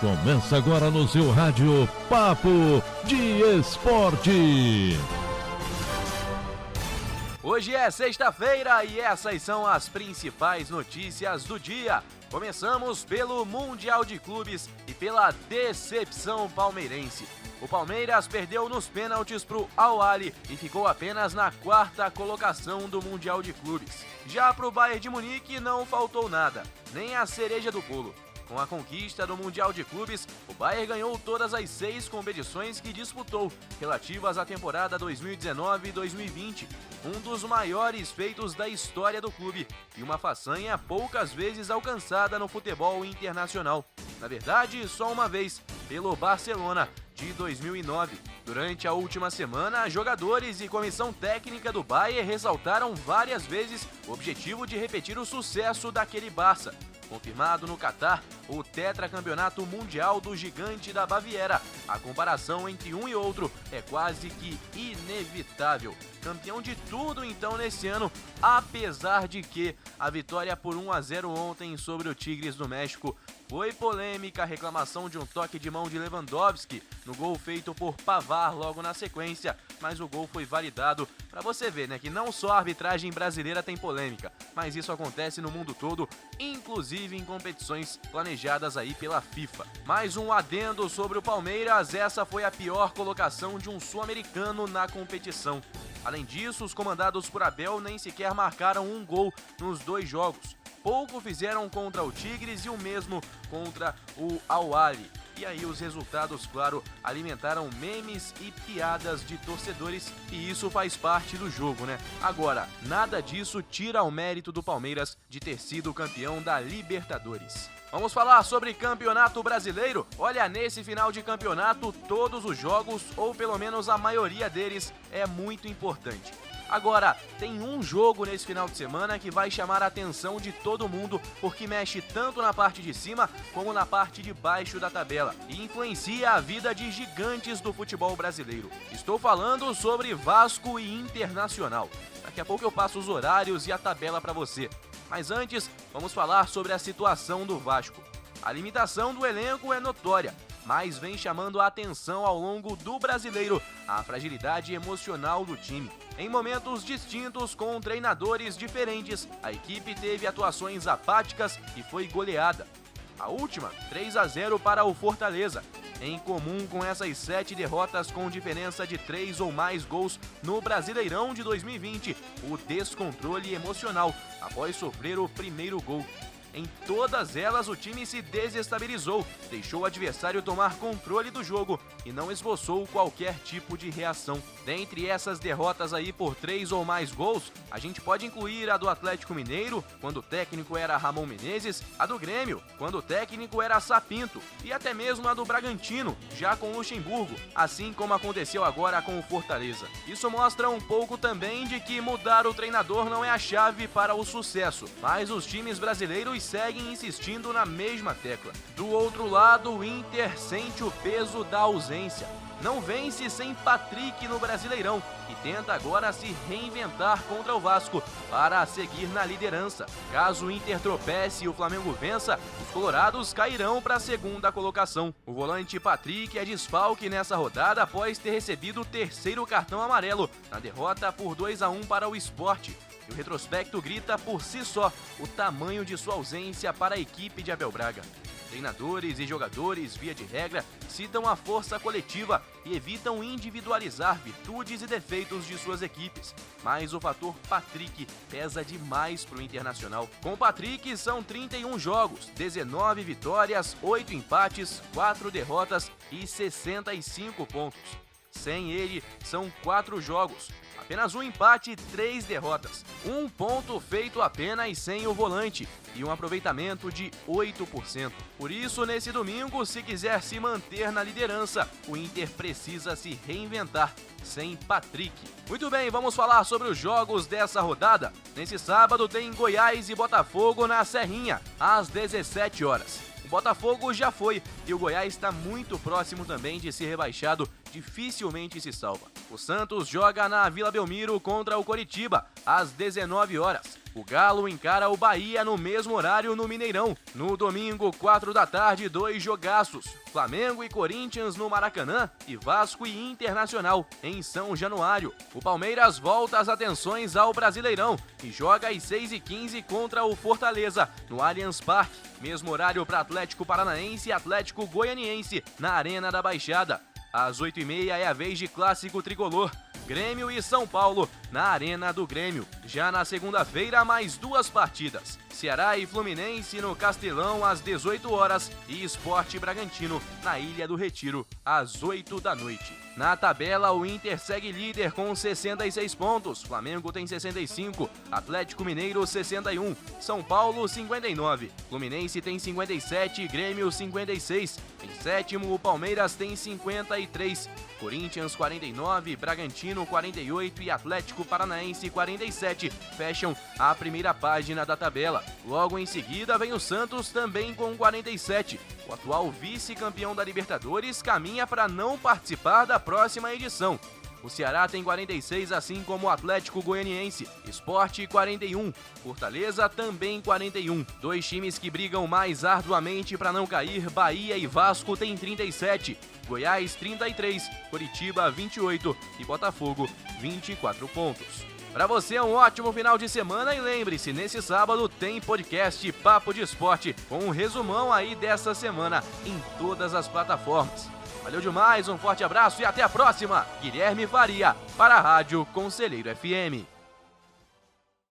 Começa agora no seu rádio Papo de Esporte. Hoje é sexta-feira e essas são as principais notícias do dia. Começamos pelo Mundial de Clubes e pela decepção palmeirense. O Palmeiras perdeu nos pênaltis para o Al-Ahly e ficou apenas na quarta colocação do Mundial de Clubes. Já para o Bayern de Munique não faltou nada, nem a cereja do bolo. Com a conquista do Mundial de Clubes, o Bayern ganhou todas as 6 competições que disputou, relativas à temporada 2019 e 2020, um dos maiores feitos da história do clube e uma façanha poucas vezes alcançada no futebol internacional. Na verdade, só uma vez, pelo Barcelona, de 2009. Durante a última semana, jogadores e comissão técnica do Bayern ressaltaram várias vezes o objetivo de repetir o sucesso daquele Barça. Confirmado no Catar, o tetracampeonato mundial do gigante da Baviera. A comparação entre um e outro é quase que inevitável. Campeão de tudo então nesse ano, apesar de que a vitória por 1-0 ontem sobre o Tigres do México foi polêmica. A reclamação de um toque de mão de Lewandowski no gol feito por Pavard logo na sequência, mas o gol foi validado. Para você ver, né, que não só a arbitragem brasileira tem polêmica, mas isso acontece no mundo todo, inclusive em competições planejadas aí pela FIFA. Mais um adendo sobre o Palmeiras, essa foi a pior colocação de um sul-americano na competição. Além disso, os comandados por Abel nem sequer marcaram um gol nos 2 jogos. Pouco fizeram contra o Tigres e o mesmo contra o Al-Ahly. E aí os resultados, claro, alimentaram memes e piadas de torcedores e isso faz parte do jogo, né? Agora, nada disso tira o mérito do Palmeiras de ter sido campeão da Libertadores. Vamos falar sobre Campeonato Brasileiro? Olha, nesse final de campeonato, todos os jogos, ou pelo menos a maioria deles, é muito importante. Agora, tem um jogo nesse final de semana que vai chamar a atenção de todo mundo porque mexe tanto na parte de cima como na parte de baixo da tabela e influencia a vida de gigantes do futebol brasileiro. Estou falando sobre Vasco e Internacional. Daqui a pouco eu passo os horários e a tabela para você. Mas antes, vamos falar sobre a situação do Vasco. A limitação do elenco é notória, mas vem chamando a atenção ao longo do Brasileiro a fragilidade emocional do time. Em momentos distintos com treinadores diferentes, a equipe teve atuações apáticas e foi goleada. A última, 3-0 para o Fortaleza. Em comum com essas 7 derrotas com diferença de 3 ou mais gols no Brasileirão de 2020, o descontrole emocional após sofrer o primeiro gol. Em todas elas, o time se desestabilizou, deixou o adversário tomar controle do jogo e não esboçou qualquer tipo de reação. Dentre essas derrotas aí por 3 ou mais gols, a gente pode incluir a do Atlético Mineiro, quando o técnico era Ramon Menezes, a do Grêmio, quando o técnico era Sapinto, e até mesmo a do Bragantino, já com Luxemburgo, assim como aconteceu agora com o Fortaleza. Isso mostra um pouco também de que mudar o treinador não é a chave para o sucesso, mas os times brasileiros seguem insistindo na mesma tecla. Do outro lado, o Inter sente o peso da ausência. Não vence sem Patrick no Brasileirão e tenta agora se reinventar contra o Vasco para seguir na liderança. Caso o Inter tropece e o Flamengo vença, os colorados cairão para a segunda colocação. O volante Patrick é desfalque nessa rodada após ter recebido o 3º cartão amarelo na derrota por 2-1 para o Sport. O retrospecto grita por si só o tamanho de sua ausência para a equipe de Abel Braga. Treinadores e jogadores, via de regra, citam a força coletiva e evitam individualizar virtudes e defeitos de suas equipes. Mas o fator Patrick pesa demais para o Internacional. Com Patrick são 31 jogos, 19 vitórias, 8 empates, 4 derrotas e 65 pontos. Sem ele, são 4 jogos, apenas um empate e 3 derrotas. Um ponto feito apenas sem o volante e um aproveitamento de 8%. Por isso, nesse domingo, se quiser se manter na liderança, o Inter precisa se reinventar sem Patrick. Muito bem, vamos falar sobre os jogos dessa rodada. Nesse sábado tem Goiás e Botafogo na Serrinha, às 17 horas. O Botafogo já foi e o Goiás está muito próximo também de ser rebaixado dificilmente se salva. O Santos joga na Vila Belmiro contra o Coritiba, às 19 horas. O Galo encara o Bahia no mesmo horário no Mineirão. No domingo, 4 da tarde, 2 jogaços. Flamengo e Corinthians no Maracanã e Vasco e Internacional em São Januário. O Palmeiras volta as atenções ao Brasileirão e joga às 6h15 contra o Fortaleza, no Allianz Parque. Mesmo horário para Atlético Paranaense e Atlético Goianiense, na Arena da Baixada. Às 8h30 é a vez de Clássico Tricolor. Grêmio e São Paulo, na Arena do Grêmio. Já na segunda-feira, mais 2 partidas. Ceará e Fluminense no Castelão, às 18 horas. E Sport Bragantino, na Ilha do Retiro, às 8 da noite. Na tabela, o Inter segue líder com 66 pontos. Flamengo tem 65, Atlético Mineiro 61, São Paulo 59, Fluminense tem 57, Grêmio 56. Em sétimo, o Palmeiras tem 53, Corinthians 49, Bragantino 48 e Atlético Paranaense 47 fecham a primeira página da tabela. Logo em seguida vem o Santos também com 47. O atual vice-campeão da Libertadores caminha para não participar da próxima edição. O Ceará tem 46, assim como o Atlético Goianiense. Sport 41. Fortaleza também 41. 2 times que brigam mais arduamente para não cair, Bahia e Vasco têm 37. Goiás 33, Coritiba 28 e Botafogo 24 pontos. Para você um ótimo final de semana e lembre-se, nesse sábado tem podcast Papo de Esporte com um resumão aí dessa semana em todas as plataformas. Valeu demais, um forte abraço e até a próxima. Guilherme Faria para a Rádio Conselheiro FM.